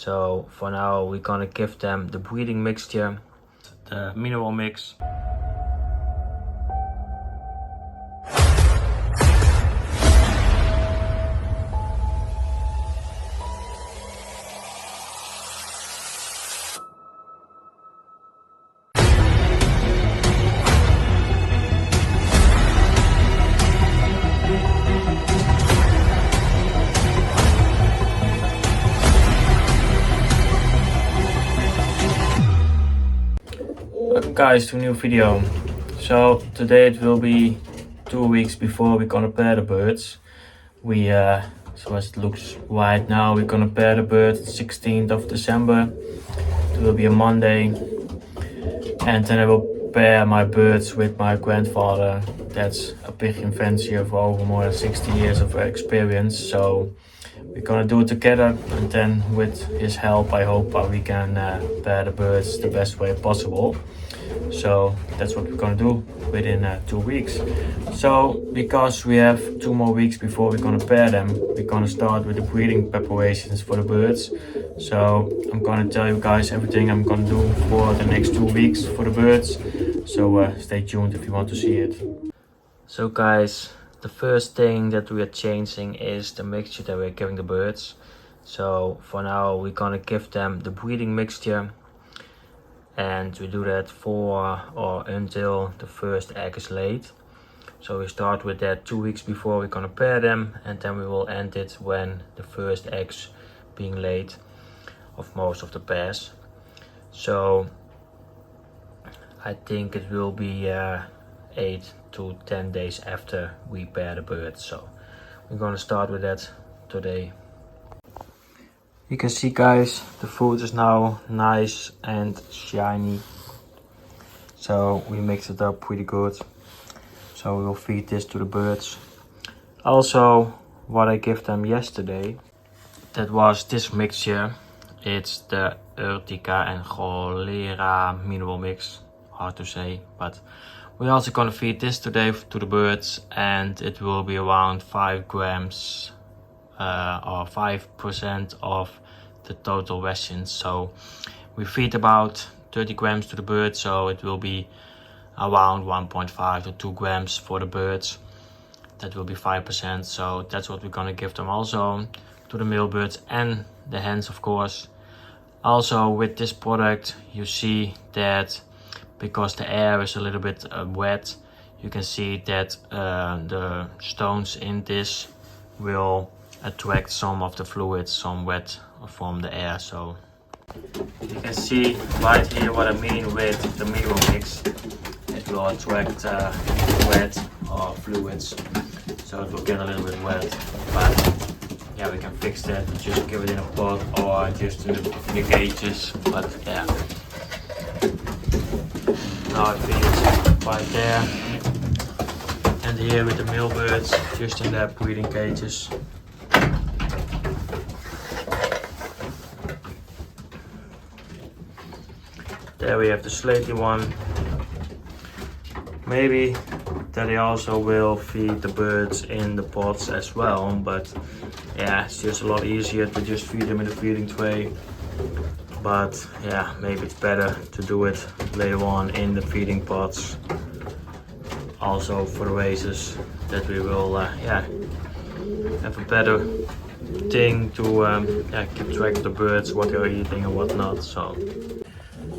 So for now we're gonna give them the breeding mixture, the mineral mix. Welcome guys to a new video. So today it will be 2 weeks before we're gonna pair the birds. So as it looks right now, we're gonna pair the birds 16th of December. It will be a Monday, and then I will pair my birds with my grandfather. That's a pigeon fancier for over more than 60 years of experience. So we're gonna do it together, and then with his help I hope we can pair the birds the best way possible. So that's what we're gonna do within 2 weeks. So because we have 2 more weeks before we're gonna pair them, we're gonna start with the breeding preparations for the birds. So I'm gonna tell you guys everything I'm gonna do for the next 2 weeks for the birds. So stay tuned if you want to see it. So guys, the first thing that we are changing is the mixture that we're giving the birds. So for now we're gonna give them the breeding mixture, and we do that for or until the first egg is laid. So we start with that 2 weeks before we're gonna pair them, and then we will end it when the first eggs being laid of most of the pairs. So I think it will be 8 to 10 days after we pair the birds. So we're gonna start with that today. You can see guys, the food is now nice and shiny. So we mix it up pretty good. So we will feed this to the birds. Also, what I gave them yesterday, that was this mixture. It's the Urtica and Cholera mineral mix. Hard to say, but we're also gonna feed this today to the birds, and it will be around 5 grams or 5% of the total rations. So we feed about 30 grams to the birds, so it will be around 1.5 to 2 grams for the birds. That will be 5%. So that's what we're gonna give them also to the male birds and the hens, of course. Also with this product, you see that because the air is a little bit wet, you can see that the stones in this will attract some of the fluids, some wet from the air. So you can see right here what I mean with the mineral mix. It will attract wet or fluids, so it will get a little bit wet. But yeah, we can fix that. Just give it in a pot or just in the cages. But yeah, now it feels right there. And here with the male birds, just in their breeding cages. There we have the slaty one. Maybe Daddy also will feed the birds in the pots as well, but yeah, it's just a lot easier to just feed them in the feeding tray. But yeah, maybe it's better to do it later on in the feeding pots. Also for the races, that we will have a better thing to keep track of the birds, what they're eating and what not.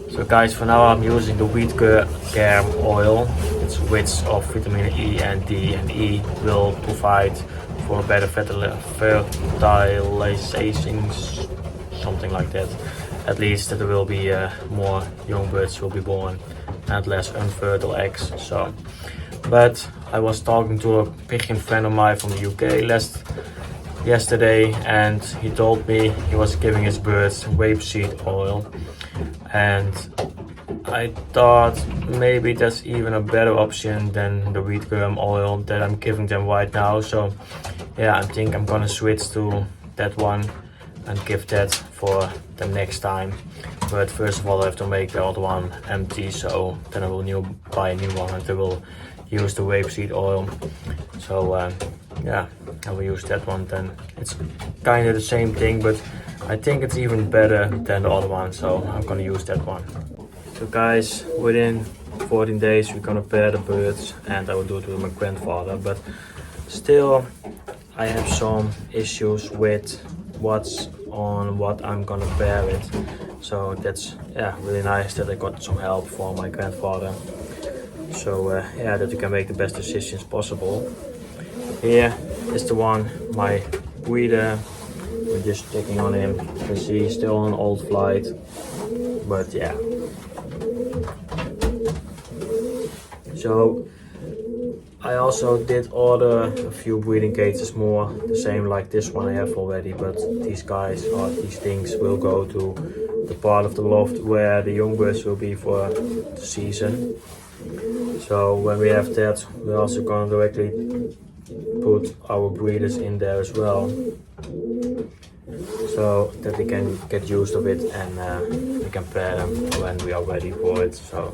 So guys, for now I'm using the wheat germ oil. It's rich of vitamin E and D, and E will provide for better fertilization, something like that. At least there will be more young birds will be born and less unfertile eggs. So, but I was talking to a pigeon friend of mine from the UK yesterday, and he told me he was giving his birds rapeseed oil, and I thought maybe that's even a better option than the wheat germ oil that I'm giving them right now. So yeah, I think I'm gonna switch to that one and give that for the next time. But first of all, I have to make the old one empty, so then I will buy a new one and I will use the rapeseed oil. So yeah, I will use that one then. It's kind of the same thing, but I think it's even better than the other one, so I'm gonna use that one. So guys, within 14 days we're gonna pair the birds, and I will do it with my grandfather, but still I have some issues with what's on what I'm gonna pair it. So that's, yeah, really nice that I got some help from my grandfather. So yeah, that we can make the best decisions possible. Here is the one, my breeder. We're just checking on him. You can see he's still on old flight, but yeah. So I also did order a few breeding cages more, the same like this one I have already, but these guys or these things will go to the part of the loft where the young birds will be for the season. So when we have that, we're also going to directly put our breeders in there as well, so that they can get used of it, and we can pair them when we are ready for it. So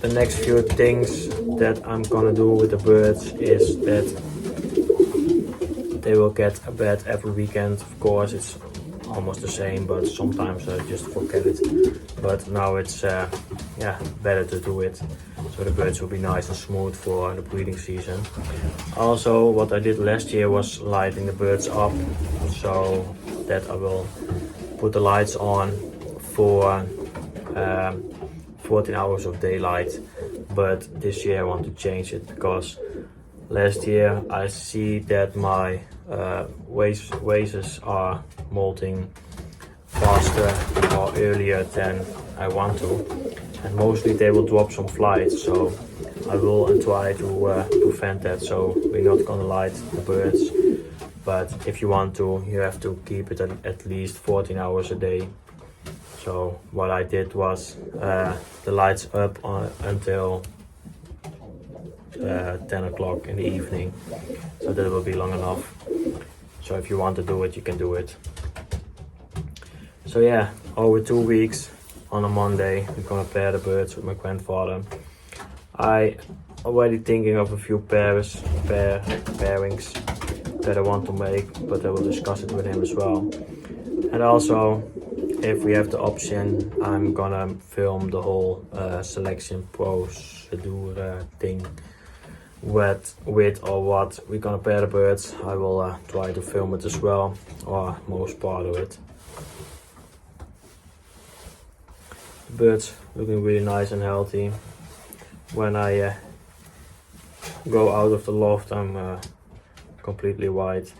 the next few things that I'm gonna do with the birds is that they will get a bed every weekend. Of course, it's almost the same, but sometimes I just forget it. But now it's yeah, better to do it, so the birds will be nice and smooth for the breeding season. Also, what I did last year was lighting the birds up, so that I will put the lights on for 14 hours of daylight. But this year I want to change it, because last year I see that my vases are molting faster or earlier than I want to, and mostly they will drop some flights, so I will try to prevent that. So we're not gonna light the birds, but if you want to, you have to keep it at least 14 hours a day. So what I did was the lights up until 10 o'clock in the evening, so that will be long enough. So if you want to do it, you can do it. So yeah, over 2 weeks on a Monday, we're gonna pair the birds with my grandfather. I already thinking of a few pairings that I want to make, but I will discuss it with him as well. And also, if we have the option, I'm gonna film the whole selection procedure thing. With or what we're gonna pair the birds. I will try to film it as well, or most part of it. The birds looking really nice and healthy. When I go out of the loft, I'm completely white.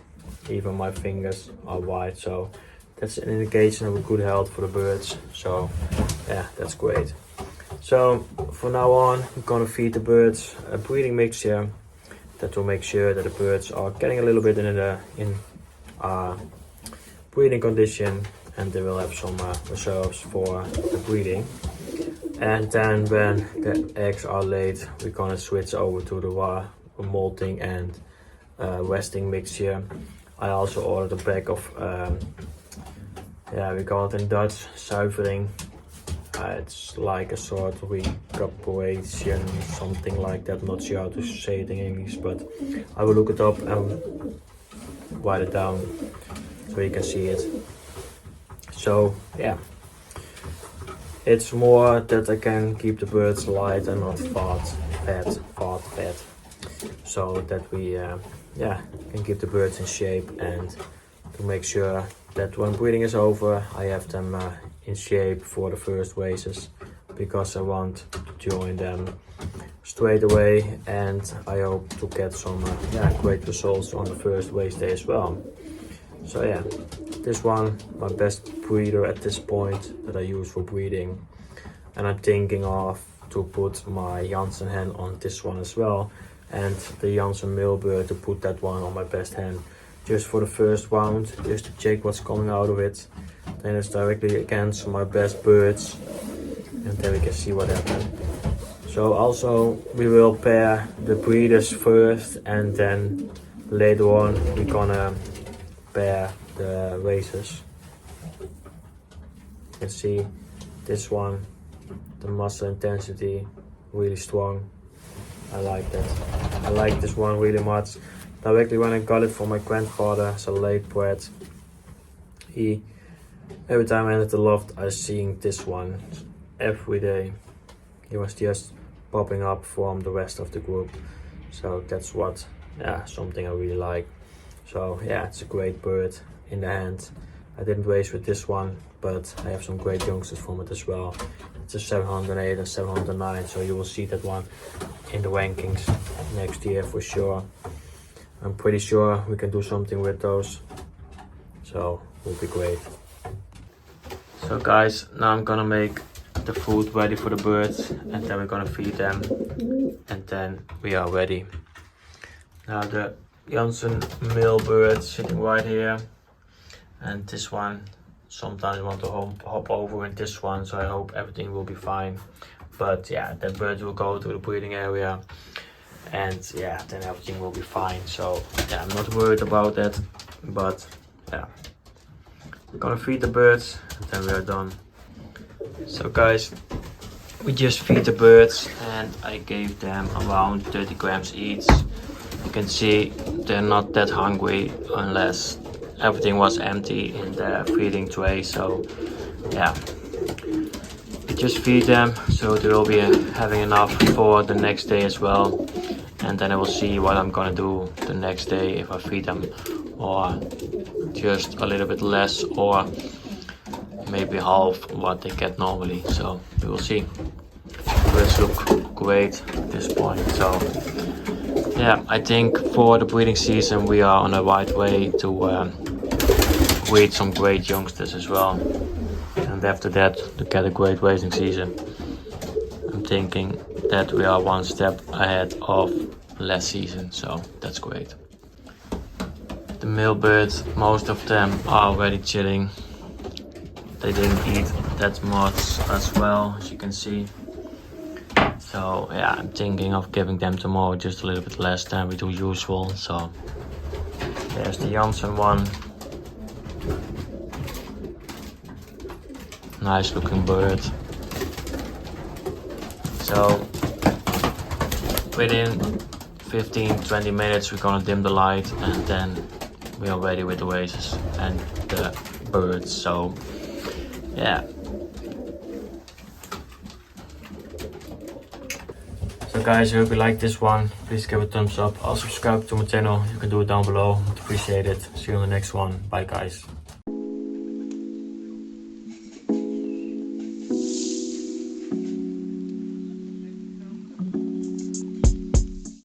Even my fingers are white, so that's an indication of a good health for the birds. So yeah, that's great. So from now on, we're gonna feed the birds a breeding mixture that will make sure that the birds are getting a little bit in breeding condition, and they will have some reserves for the breeding. And then when the eggs are laid, we're gonna switch over to the molting and resting mixture. I also ordered a bag of yeah, we call it in Dutch zuivering. It's like a sort of recuperation, something like that. I'm not sure how to say it in English, but I will look it up and write it down so you can see it. So yeah, it's more that I can keep the birds light and not fat, so that we yeah, can keep the birds in shape, and to make sure that when breeding is over, I have them in shape for the first races, because I want to join them straight away, and I hope to get some yeah, great results on the first race day as well. So yeah, this one, my best breeder at this point that I use for breeding, and I'm thinking of to put my Janssen hen on this one as well, and the Janssen male bird, to put that one on my best hen, just for the first round, just to check what's coming out of it. Then it's directly against my best birds, and then we can see what happens. So also we will pair the breeders first, and then later on we're gonna pair the races. You can see this one, the muscle intensity really strong. I like that. I like this one really much. Directly when I got it from my grandfather, it's a late bred. Every time I entered the loft, I was seeing this one every day. He was just popping up from the rest of the group. So that's what, something I really like. So yeah, it's a great bird in the hand. I didn't race with this one, but I have some great youngsters from it as well. It's a 708 and 709, so you will see that one in the rankings next year for sure. I'm pretty sure we can do something with those, so it will be great. So guys, now I'm gonna make the food ready for the birds, and then we're gonna feed them, and then we are ready. Now the Janssen male bird sitting right here, and this one sometimes want to hop over in this one, so I hope everything will be fine. But yeah, that bird will go to the breeding area, and yeah, then everything will be fine. So yeah, I'm not worried about that, but yeah, we're gonna feed the birds and then we are done. So guys, we just feed the birds, and I gave them around 30 grams each. You can see they're not that hungry unless everything was empty in the feeding tray. So yeah, we just feed them, so they will be having enough for the next day as well. And then I will see what I'm gonna do the next day, if I feed them or just a little bit less, or maybe half what they get normally. So we will see. Birds look great at this point. So yeah, I think for the breeding season we are on the right way to breed some great youngsters as well. And after that, to get a great racing season. I'm thinking that we are one step ahead of last season, so that's great. The male birds, most of them are already chilling. They didn't eat that much as well, as you can see. So yeah, I'm thinking of giving them tomorrow just a little bit less than we do usual. So there's the Janssen one. Nice looking bird. So within 15-20 minutes we're gonna dim the light, and then we are ready with the races and the birds. So yeah. So guys, I hope you like this one. Please give it a thumbs up. Also subscribe to my channel. You can do it down below. I'd appreciate it. See you on the next one. Bye guys.